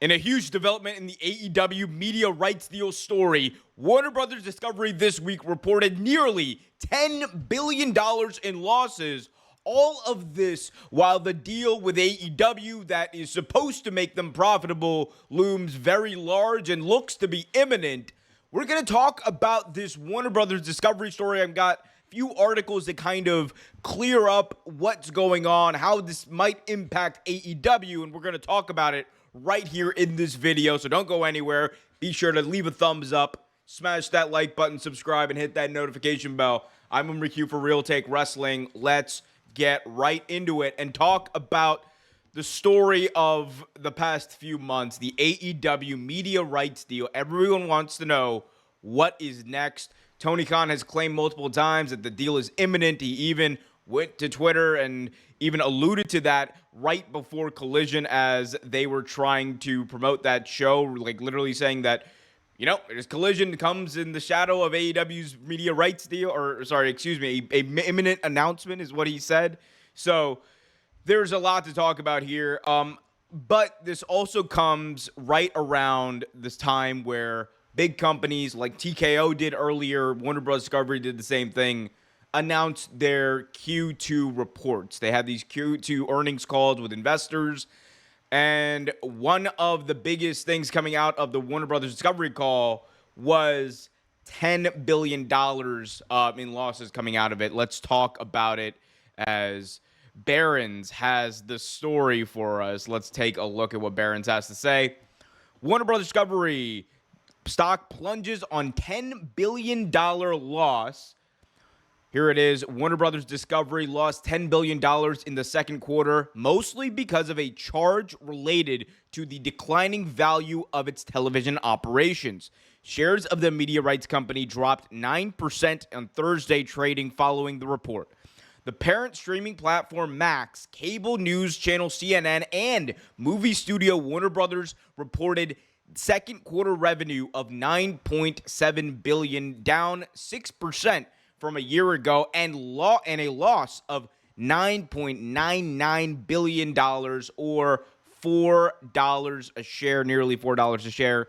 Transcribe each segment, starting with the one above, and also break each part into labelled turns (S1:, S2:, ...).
S1: In a huge development in the AEW media rights deal story, Warner Brothers Discovery this week reported nearly $10 billion in losses. All of this while the deal with AEW that is supposed to make them profitable looms very large and looks to be imminent. We're going to talk about this Warner Brothers Discovery story. I've got a few articles that kind of clear up what's going on, how this might impact AEW, and we're going to talk about it right here in this video. So don't go anywhere. Be sure to leave a thumbs up, smash that like button, subscribe, and hit that notification bell. I'm Omer Q for Real Take Wrestling. Let's get right into it and talk about the story of the past few months, the AEW media rights deal. Everyone wants to know what is next. Tony Khan has claimed multiple times that the deal is imminent. He even went to Twitter and even alluded to that right before Collision as they were trying to promote that show, like literally saying that, you know, this Collision comes in the shadow of AEW's media rights deal, or sorry, excuse me, a imminent announcement is what he said. So there's a lot to talk about here. But this also comes right around this time where big companies like TKO did earlier, Warner Bros. Discovery did the same thing, announced their Q2 reports. They had these Q2 earnings calls with investors, and one of the biggest things coming out of the Warner Brothers Discovery call was $10 billion in losses coming out of it. Let's talk about it as Barron's has the story for us. Let's take a look at what Barron's has to say. Warner Brothers Discovery stock plunges on $10 billion loss. Here it is. Warner Brothers Discovery lost $10 billion in the second quarter, mostly because of a charge related to the declining value of its television operations. Shares of the media rights company dropped 9% on Thursday trading following the report. The parent streaming platform Max, cable news channel CNN, and movie studio Warner Brothers reported second quarter revenue of $9.7 billion, down 6% from a year ago, and a loss of $9.99 billion, or $4 a share, nearly $4 a share.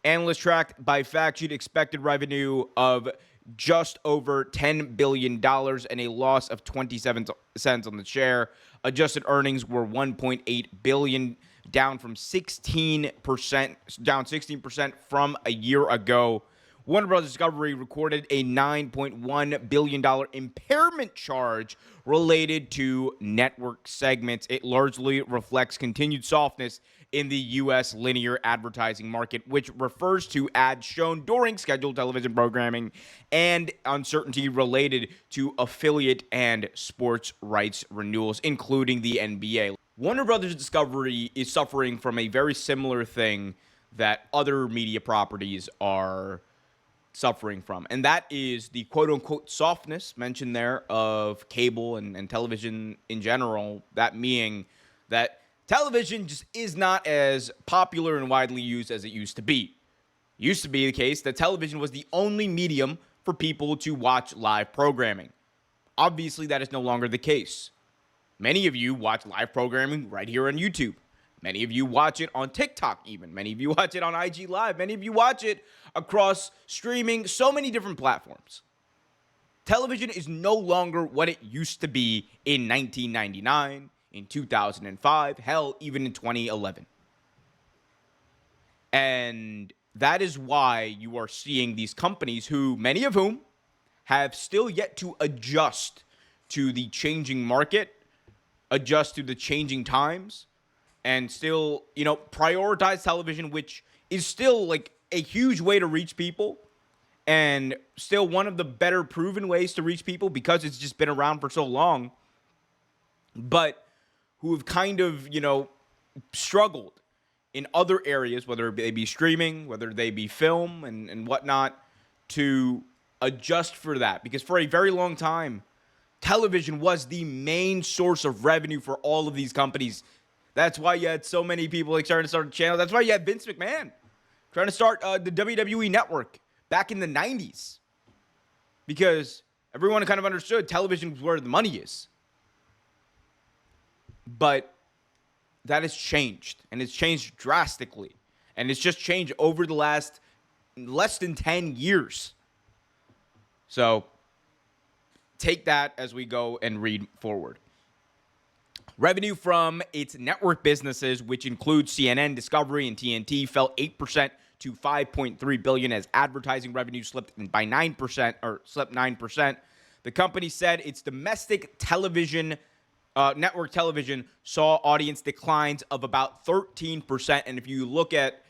S1: Analysts tracked by FactSheet expected revenue of just over $10 billion and a loss of 27 cents on the share. Adjusted earnings were $1.8 billion, down 16% from a year ago. Warner Bros. Discovery recorded a $9.1 billion impairment charge related to network segments. It largely reflects continued softness in the U.S. linear advertising market, which refers to ads shown during scheduled television programming and uncertainty related to affiliate and sports rights renewals, including the NBA. Warner Brothers Discovery is suffering from a very similar thing that other media properties are suffering from, and that is the quote-unquote softness mentioned there of cable and television in general, that meaning that television just is not as popular and widely used as it used to be. It used to be the case that television was the only medium for people to watch live programming. Obviously, that is no longer the case. Many of you watch live programming right here on YouTube. Many of you watch it on TikTok even. Many of you watch it on IG Live. Many of you watch it across streaming, so many different platforms. Television is no longer what it used to be in 1999, in 2005, hell, even in 2011. And that is why you are seeing these companies who, many of whom, have still yet to adjust to the changing market, adjust to the changing times, and still, you know, prioritize television, which is still like a huge way to reach people and still one of the better proven ways to reach people because it's just been around for so long, but who have kind of, you know, struggled in other areas, whether they be streaming, whether they be film and whatnot, to adjust for that. Because for a very long time, television was the main source of revenue for all of these companies. That's why you had so many people like starting to start a channel. That's why you had Vince McMahon trying to start the WWE Network back in the 90s. Because everyone kind of understood television was where the money is. But that has changed, and it's changed drastically. And it's just changed over the last less than 10 years. So take that as we go and read forward. Revenue from its network businesses, which includes CNN, Discovery, and TNT, fell 8% to $5.3 billion as advertising revenue slipped 9%. The company said its domestic television network television saw audience declines of about 13%. And if you look at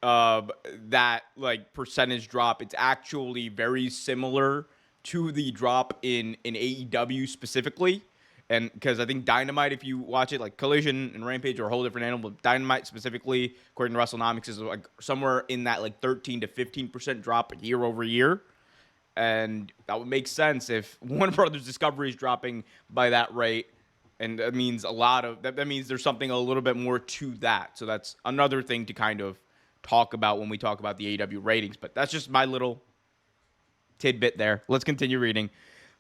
S1: that like percentage drop, it's actually very similar to the drop in AEW specifically. And because I think Dynamite, if you watch it, like Collision and Rampage are a whole different animal. But Dynamite specifically, according to WrestleNomics, is like somewhere in that like 13 to 15% drop year over year. And that would make sense if Warner Brothers Discovery is dropping by that rate. And that means that means there's something a little bit more to that. So that's another thing to kind of talk about when we talk about the AEW ratings. But that's just my little tidbit there. Let's continue reading.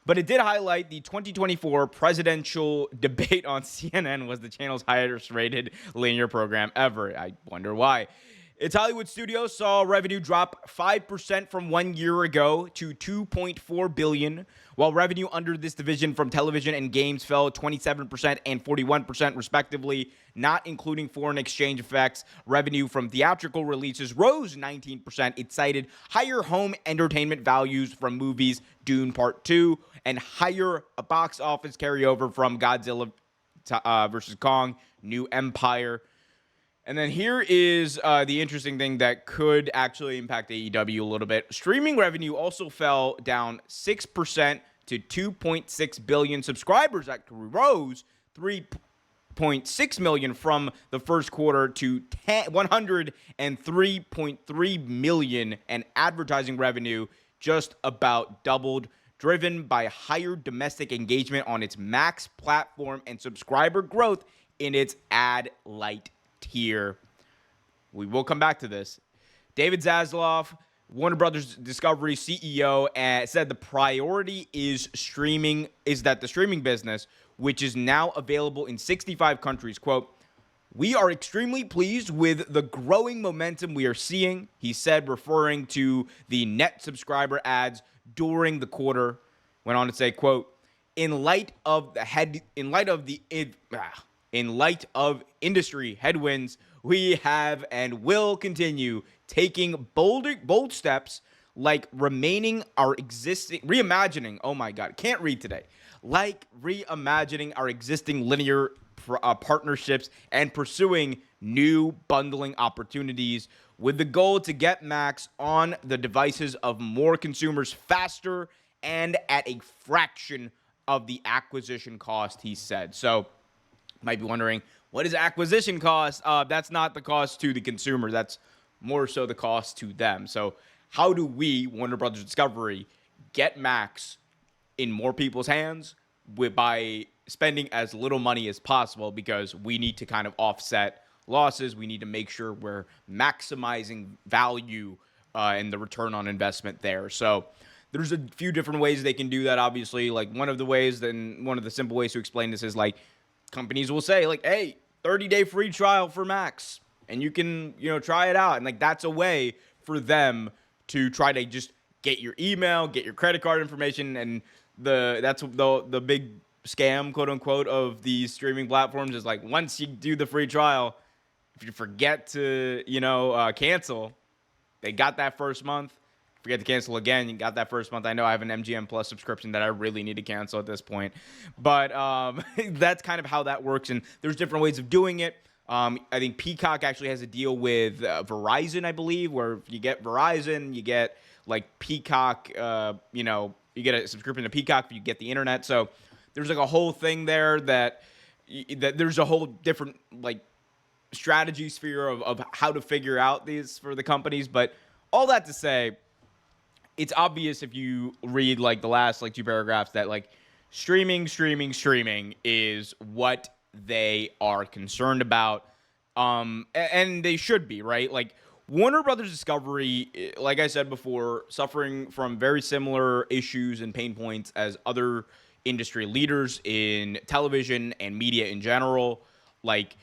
S1: But it did highlight the 2024 presidential debate on CNN was the channel's highest rated linear program ever. I wonder why. Its Hollywood studios saw revenue drop 5% from 1 year ago to $2.4 billion, while revenue under this division from television and games fell 27% and 41% respectively, not including foreign exchange effects. Revenue from theatrical releases rose 19%. It cited higher home entertainment values from movies Dune Part 2 and higher box office carryover from Godzilla vs. Kong, New Empire. And then here is the interesting thing that could actually impact AEW a little bit. Streaming revenue also fell down 6% to 2.6 billion. Subscribers actually rose 3.6 million from the first quarter to 103.3 million, and advertising revenue just about doubled, driven by higher domestic engagement on its Max platform and subscriber growth in its ad-light tier. We will come back to this. David Zaslav, Warner Brothers Discovery CEO, said the priority is that the streaming business, which is now available in 65 countries, quote, "We are extremely pleased with the growing momentum we are seeing," he said, referring to the net subscriber adds during the quarter. Went on to say, quote, In light of industry headwinds, we have and will continue taking bold steps like reimagining our existing linear partnerships and pursuing new bundling opportunities with the goal to get Max on the devices of more consumers faster and at a fraction of the acquisition cost, he said. So, might be wondering, what is acquisition cost? That's not the cost to the consumer. That's more so the cost to them. So how do we, Warner Brothers Discovery, get Max in more people's hands by spending as little money as possible? Because we need to kind of offset losses. We need to make sure we're maximizing value and the return on investment there. So there's a few different ways they can do that, obviously. Like one of the simple ways to explain this is like companies will say like, hey, 30-day free trial for Max, and you can, try it out. And like that's a way for them to try to just get your email, get your credit card information, and that's the big scam, quote unquote, of these streaming platforms is like once you do the free trial, if you forget to, cancel, they got that first month. Forget to cancel again, you got that first month. I know I have an MGM Plus subscription that I really need to cancel at this point. But that's kind of how that works, and there's different ways of doing it. I think Peacock actually has a deal with Verizon, I believe, where if you get Verizon, you get like Peacock, you get a subscription to Peacock if you get the internet. So there's like a whole thing there that there's a whole different like strategy sphere of how to figure out these for the companies. But all that to say, it's obvious if you read like the last like two paragraphs that like streaming is what they are concerned about. And they should be, right? Like Warner Brothers Discovery, like I said before, suffering from very similar issues and pain points as other industry leaders in television and media in general. Like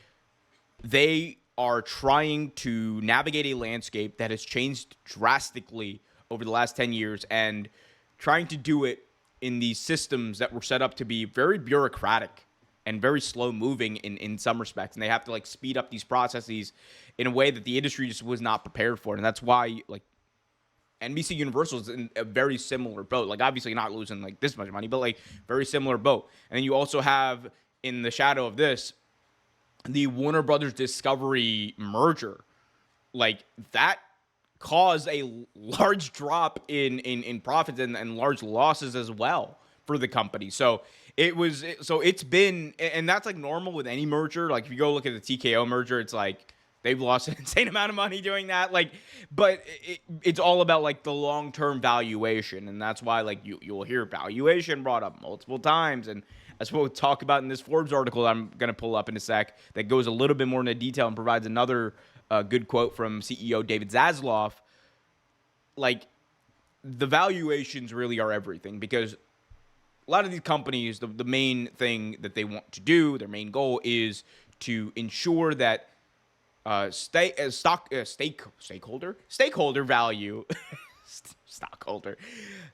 S1: they are trying to navigate a landscape that has changed drastically over the last 10 years and trying to do it in these systems that were set up to be very bureaucratic and very slow moving in some respects. And they have to like speed up these processes in a way that the industry just was not prepared for. And that's why like NBC Universal is in a very similar boat. Like obviously not losing like this much money, but like very similar boat. And then you also have in the shadow of this, the Warner Brothers Discovery merger. Like that caused a large drop in profits and large losses as well for the company. So it's been, and that's like normal with any merger. Like if you go look at the TKO merger, it's like they've lost an insane amount of money doing that. Like, but it's all about like the long-term valuation. And that's why like you'll hear valuation brought up multiple times. And that's what we'll talk about in this Forbes article that I'm going to pull up in a sec that goes a little bit more into detail and provides another good quote from CEO David Zaslav. Like, the valuations really are everything because a lot of these companies, the main thing that they want to do, their main goal is to ensure that stakeholder value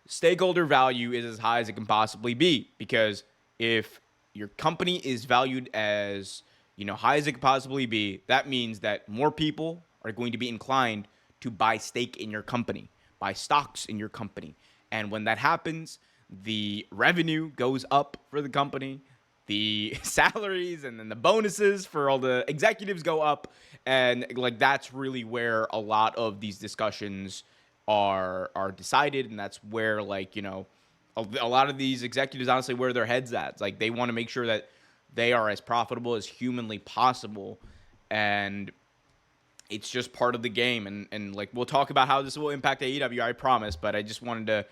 S1: stakeholder value is as high as it can possibly be, because if your company is valued as high as it could possibly be, that means that more people are going to be inclined to buy stake in your company, buy stocks in your company. And when that happens, the revenue goes up for the company, the salaries and then the bonuses for all the executives go up. And like that's really where a lot of these discussions are decided. And that's where like, a lot of these executives honestly where their heads at. It's like they want to make sure that they are as profitable as humanly possible. And it's just part of the game. And like we'll talk about how this will impact AEW, I promise, but I just wanted to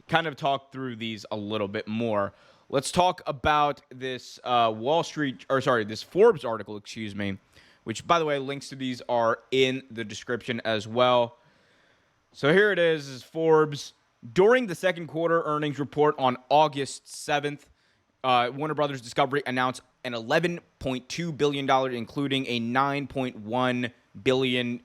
S1: kind of talk through these a little bit more. Let's talk about this this Forbes article, which, by the way, links to these are in the description as well. So here it is. This is Forbes. During the second quarter earnings report on August 7th, Warner Brothers Discovery announced an $11.2 billion, including a $9.1 billion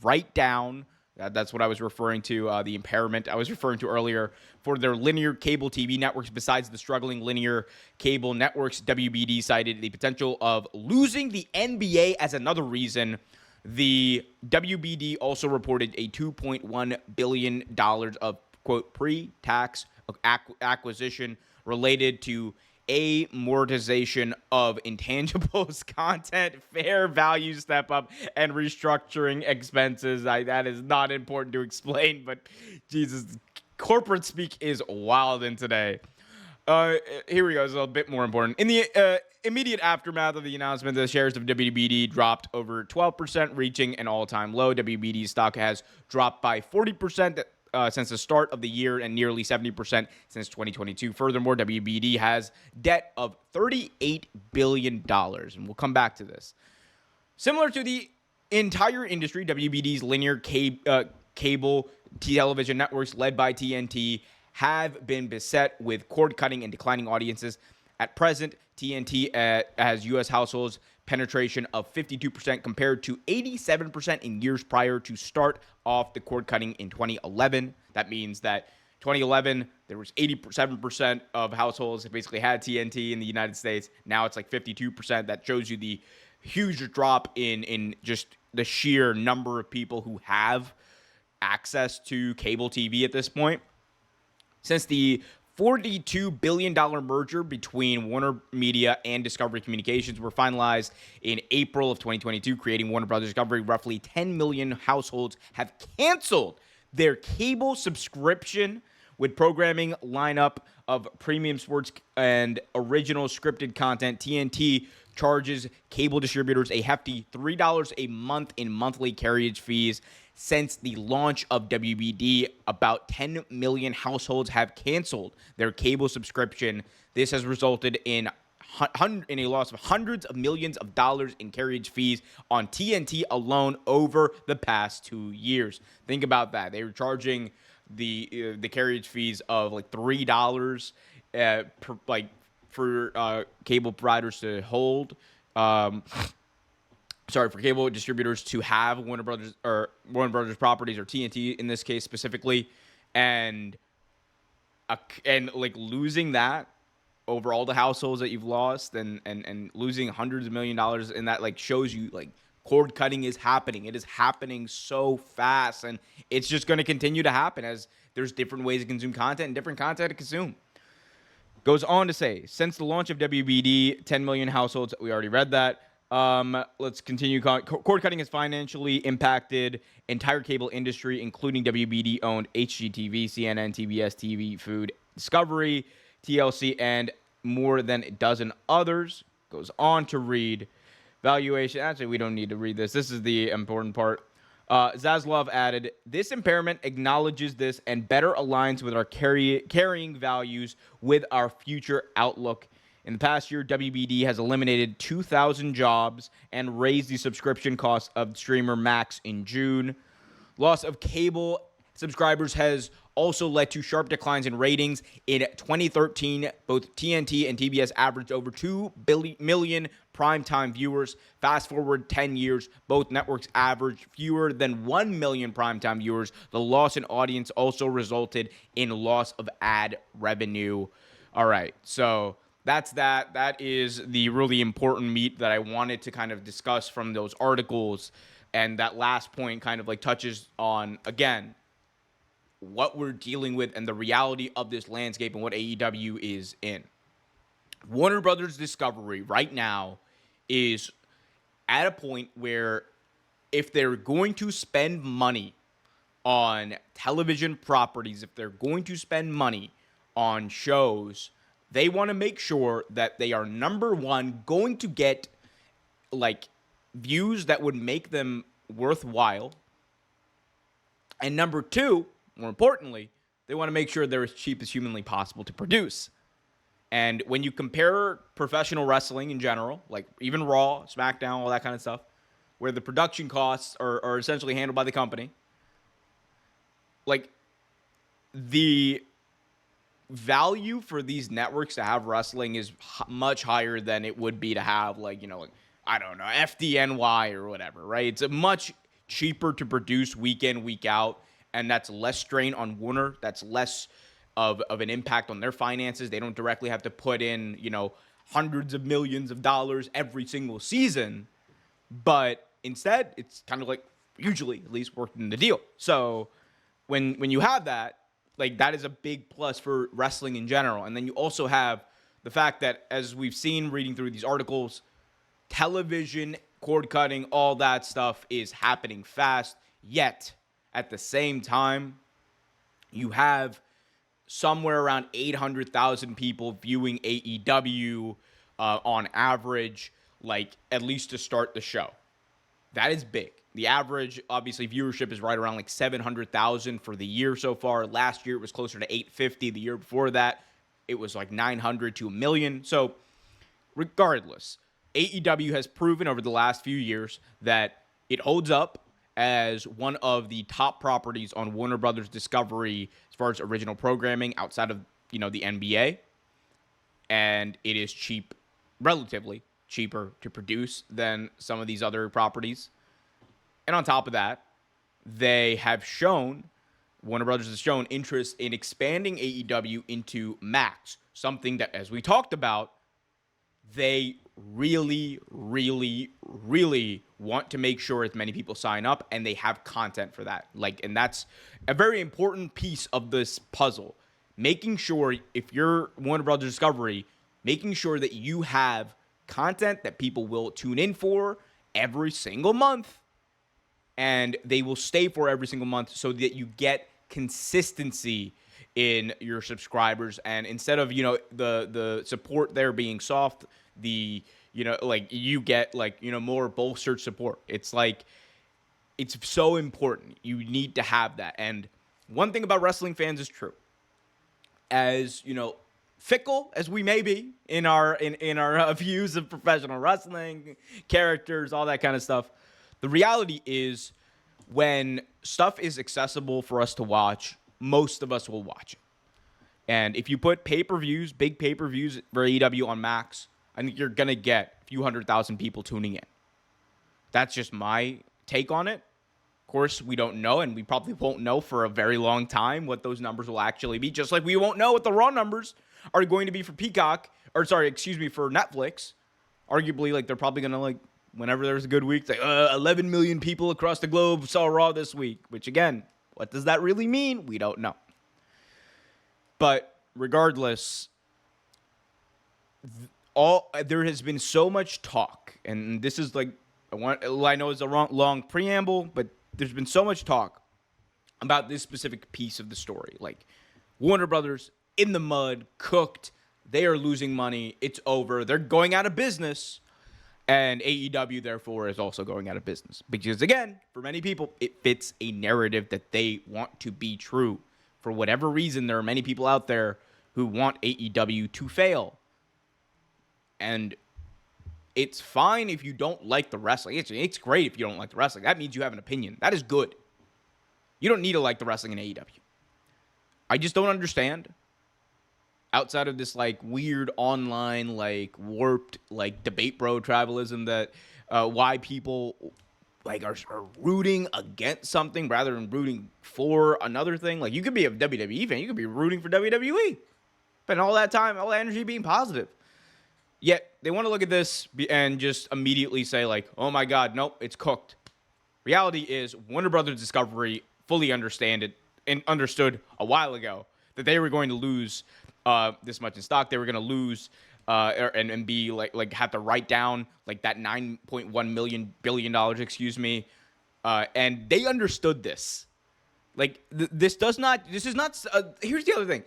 S1: write-down. That's what I was referring to, the impairment I was referring to earlier, for their linear cable TV networks. Besides the struggling linear cable networks, WBD cited the potential of losing the NBA as another reason. The WBD also reported a $2.1 billion of, quote, pre-tax acquisition related to amortization of intangibles, content, fair value step up, and restructuring expenses. That is not important to explain, but Jesus, corporate speak is wild in today. Here we go. It's a bit more important. In the immediate aftermath of the announcement, the shares of WBD dropped over 12%, reaching an all-time low. WBD stock has dropped by 40% since the start of the year and nearly 70% since 2022. Furthermore, WBD has debt of $38 billion, and we'll come back to this. Similar to the entire industry, WBD's linear cable television networks, led by TNT, have been beset with cord-cutting and declining audiences. At present, TNT has U.S. households penetration of 52% compared to 87% in years prior to start off the cord cutting in 2011. That means that 2011, there was 87% of households that basically had TNT in the United States. Now it's like 52%. That shows you the huge drop in just the sheer number of people who have access to cable TV at this point. Since the $42 billion merger between Warner Media and Discovery Communications were finalized in April of 2022, creating Warner Brothers Discovery, roughly 10 million households have canceled their cable subscription. With programming lineup of premium sports and original scripted content, TNT charges cable distributors a hefty $3 a month in monthly carriage fees. Since the launch of WBD, about 10 million households have canceled their cable subscription. This has resulted in a loss of hundreds of millions of dollars in carriage fees on TNT alone over the past 2 years. Think about that. They were charging the carriage fees of like $3 for cable providers to hold. for cable distributors to have Warner Brothers properties, or TNT in this case specifically, and like losing that over all the households that you've lost, and losing hundreds of $1,000,000 in that, like, shows you like cord cutting is happening. It is happening so fast, and it's just going to continue to happen as there's different ways to consume content and different content to consume. Goes on to say, since the launch of WBD, 10 million households. We already read that. Let's continue. Cord cutting has financially impacted entire cable industry, including WBD-owned HGTV, CNN, TBS, TV, Food, Discovery, TLC, and more than a dozen others. Goes on to read valuation. Actually, we don't need to read this. This is the important part. Zaslav added, this impairment acknowledges this and better aligns with our carrying values with our future outlook. In the past year, WBD has eliminated 2,000 jobs and raised the subscription cost of streamer Max in June. Loss of cable subscribers has also led to sharp declines in ratings. In 2013, both TNT and TBS averaged over 2 million primetime viewers. Fast forward 10 years, both networks averaged fewer than 1 million primetime viewers. The loss in audience also resulted in loss of ad revenue. All right, so that's that. That is the really important meat that I wanted to kind of discuss from those articles. And that last point kind of like touches on, again, what we're dealing with and the reality of this landscape and what AEW is in. Warner Brothers Discovery right now is at a point where if they're going to spend money on television properties, if they're going to spend money on shows, they want to make sure that they are, number one, going to get like views that would make them worthwhile. And number two, more importantly, they want to make sure they're as cheap as humanly possible to produce. And when you compare professional wrestling in general, like even Raw, SmackDown, all that kind of stuff, where the production costs are essentially handled by the company, like the value for these networks to have wrestling is much higher than it would be to have, like, you know, like, I don't know, FDNY or whatever, right? It's a much cheaper to produce week in, week out, and that's less strain on Warner. That's less of an impact on their finances. They don't directly have to put in, you know, hundreds of millions of dollars every single season, but instead it's kind of like, usually at least, worked in the deal. So when you have that, like, that is a big plus for wrestling in general. And then you also have the fact that, as we've seen reading through these articles, television, cord cutting, all that stuff is happening fast. Yet, at the same time, you have somewhere around 800,000 people viewing AEW on average, like, at least to start the show. That is big. The average, obviously, viewership is right around like 700,000 for the year so far. Last year, it was closer to 850. The year before that, it was like 900 to 1 million. So, regardless, AEW has proven over the last few years that it holds up as one of the top properties on Warner Brothers Discovery as far as original programming outside of, you know, the NBA. And it is cheap, relatively cheaper to produce than some of these other properties. And on top of that, they have shown, Warner Brothers has shown interest in expanding AEW into Max, something that, as we talked about, they really, really, really want to make sure as many people sign up, and they have content for that. Like, and that's a very important piece of this puzzle. Making sure, if you're Warner Brothers Discovery, making sure that you have content that people will tune in for every single month, and they will stay for every single month, so that you get consistency in your subscribers. And instead of, you know, the support there being soft, the, you know, like, you get, like, you know, more bolstered support. It's like, it's so important. You need to have that. And one thing about wrestling fans is true. As, you know, fickle as we may be in our views of professional wrestling, characters, all that kind of stuff, the reality is, when stuff is accessible for us to watch, most of us will watch it. And if you put pay-per-views, big pay-per-views for AEW on Max, I think you're going to get a few 100,000 people tuning in. That's just my take on it. Of course, we don't know, and we probably won't know for a very long time what those numbers will actually be, just like we won't know what the Raw numbers are going to be for for Netflix. Arguably, like, they're probably going to, like, whenever there's a good week, it's like, 11 million people across the globe saw Raw this week, which, again, what does that really mean? We don't know. But regardless, there has been so much talk, and this is, like, I know it's a long preamble, but there's been so much talk about this specific piece of the story. Like, Warner Brothers in the mud, cooked. They are losing money. It's over. They're going out of business. And AEW, therefore, is also going out of business. Because, again, for many people, it fits a narrative that they want to be true. For whatever reason, there are many people out there who want AEW to fail. And it's fine if you don't like the wrestling. It's great if you don't like the wrestling. That means you have an opinion. That is good. You don't need to like the wrestling in AEW. I just don't understand, outside of this, like, weird online, like, warped, like, debate bro tribalism, that why people, like, are rooting against something rather than rooting for another thing. Like, you could be a WWE fan. You could be rooting for WWE. Spend all that time, all that energy being positive. Yet, they want to look at this and just immediately say, like, oh my God, nope, it's cooked. Reality is, Warner Brothers Discovery fully understood a while ago that they were going to lose this much in stock. They were going to lose and be like have to write down like that $9.1 billion, and they understood this. Like, this is not. Here's the other thing: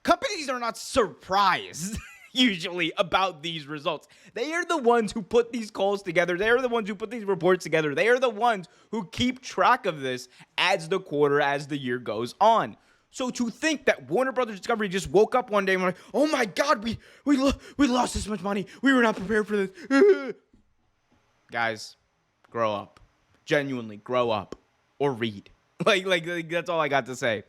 S1: companies are not surprised usually about these results. They are the ones who put these calls together. They are the ones who put these reports together. They are the ones who keep track of this as the year goes on. So to think that Warner Brothers Discovery just woke up one day and were like, oh my God, we lost this much money. We were not prepared for this. Guys, grow up. Genuinely, grow up. Or read. Like that's all I got to say.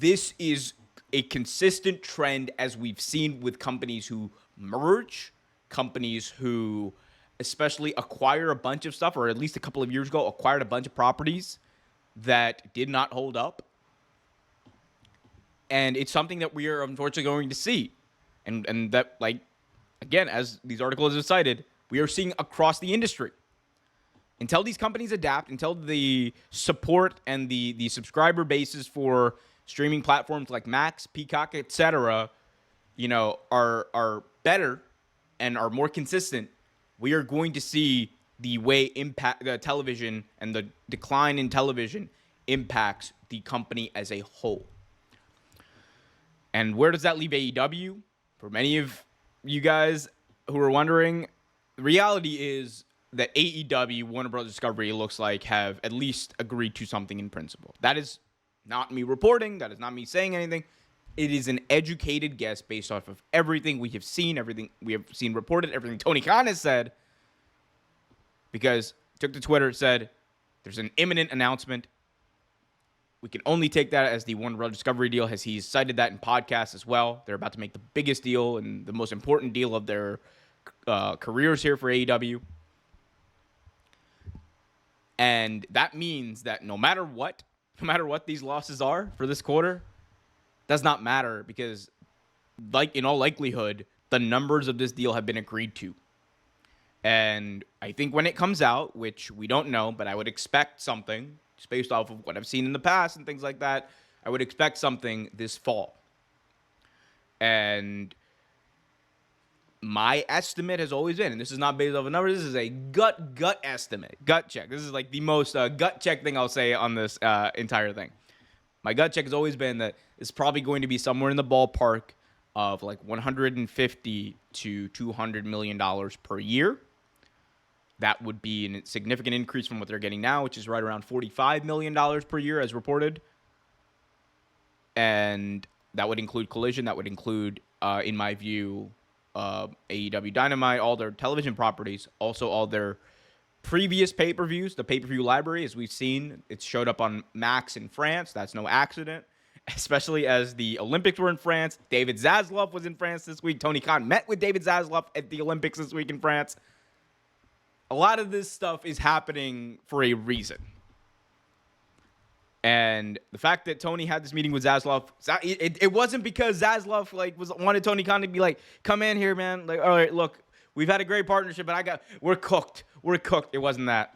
S1: This is a consistent trend, as we've seen with companies who merge, companies who especially acquire a bunch of stuff, or at least a couple of years ago acquired a bunch of properties that did not hold up. And it's something that we are unfortunately going to see. And that, like, again, as these articles have cited, we are seeing across the industry. Until these companies adapt, until the support and the subscriber bases for streaming platforms like Max, Peacock, etc., are better and are more consistent, we are going to see the way the television and the decline in television impacts the company as a whole. And where does that leave AEW? For many of you guys who are wondering, the reality is that AEW, Warner Bros. Discovery, looks like have at least agreed to something in principle. That is not me reporting. That is not me saying anything. It is an educated guess based off of everything we have seen, everything we have seen reported, everything Tony Khan has said. Because took to Twitter, said there's an imminent announcement. We can only take that as the Warner Bros. Discovery deal, as he's cited that in podcasts as well. They're about to make the biggest deal and the most important deal of their careers here for AEW. And that means that no matter what these losses are for this quarter, does not matter, because, like, in all likelihood, the numbers of this deal have been agreed to. And I think when it comes out, which we don't know, but I would expect something, just based off of what I've seen in the past and things like that, I would expect something this fall. And my estimate has always been, and this is not based off a number, this is a gut estimate, gut check. This is like the most gut check thing I'll say on this entire thing. My gut check has always been that it's probably going to be somewhere in the ballpark of like $150 to $200 million per year. That would be a significant increase from what they're getting now, which is right around $45 million per year as reported. And that would include Collision. That would include, in my view, AEW Dynamite, all their television properties, also all their previous pay-per-views, the pay-per-view library, as we've seen. It showed up on Max in France. That's no accident, especially as the Olympics were in France. David Zaslav was in France this week. Tony Khan met with David Zaslav at the Olympics this week in France. a lot of this stuff is happening for a reason. And the fact that Tony had this meeting with Zaslav, it wasn't because Zaslav wanted Tony Khan to be like, come in here, man. Like, all right, look, we've had a great partnership, but we're cooked. We're cooked. It wasn't that.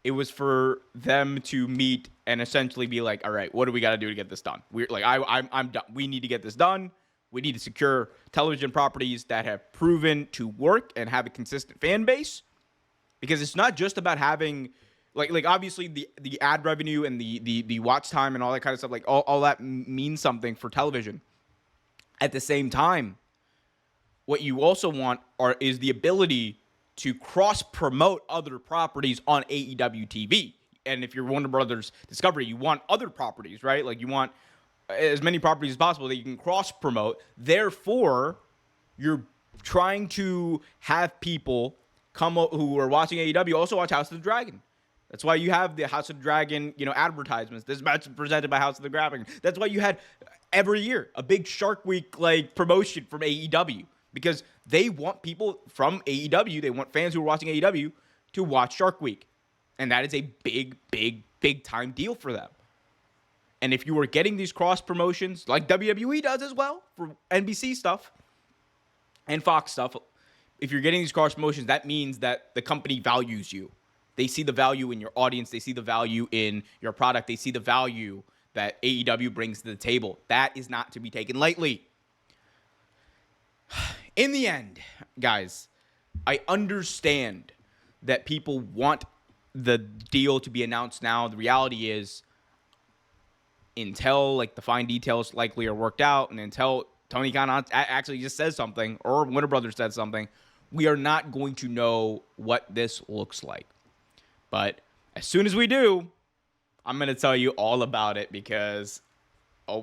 S1: It was for them to meet and essentially be like, all right, what do we got to do to get this done? We're like, I'm done. We need to get this done. We need to secure television properties that have proven to work and have a consistent fan base, because it's not just about having like obviously the ad revenue and the watch time and all that kind of stuff. Like all that means something for television. At the same time, what you also want is the ability to cross-promote other properties on AEW TV. And if you're Warner Brothers Discovery, you want other properties, right? Like, you want as many properties as possible that you can cross-promote. Therefore, you're trying to have people who are watching AEW also watch House of the Dragon. That's why you have the House of the Dragon, advertisements. This match is presented by House of the Dragon. That's why you had every year a big Shark Week promotion from AEW. Because they want people from AEW, they want fans who are watching AEW to watch Shark Week. And that is a big, big, big time deal for them. And if you are getting these cross promotions, like WWE does as well, for NBC stuff and Fox stuff, if you're getting these cross promotions, that means that the company values you. They see the value in your audience. They see the value in your product. They see the value that AEW brings to the table. That is not to be taken lightly. In the end, guys, I understand that people want the deal to be announced now. The reality is, until the fine details likely are worked out, and until Tony Khan actually just says something, or Warner Brothers says something, we are not going to know what this looks like. But as soon as we do, I'm going to tell you all about it, because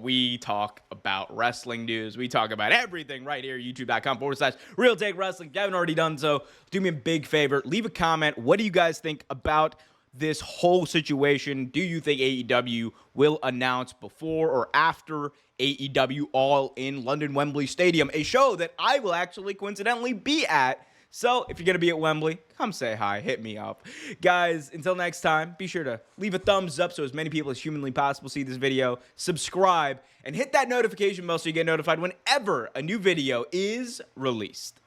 S1: we talk about wrestling news. We talk about everything right here, youtube.com/Real Take Wrestling. If you haven't already done so, do me a big favor. Leave a comment. What do you guys think about this whole situation? Do you think AEW will announce before or after AEW All in London Wembley Stadium, a show that I will actually coincidentally be at? So if you're going to be at Wembley, come say hi. Hit me up. Guys, until next time, be sure to leave a thumbs up so as many people as humanly possible see this video. Subscribe and hit that notification bell so you get notified whenever a new video is released.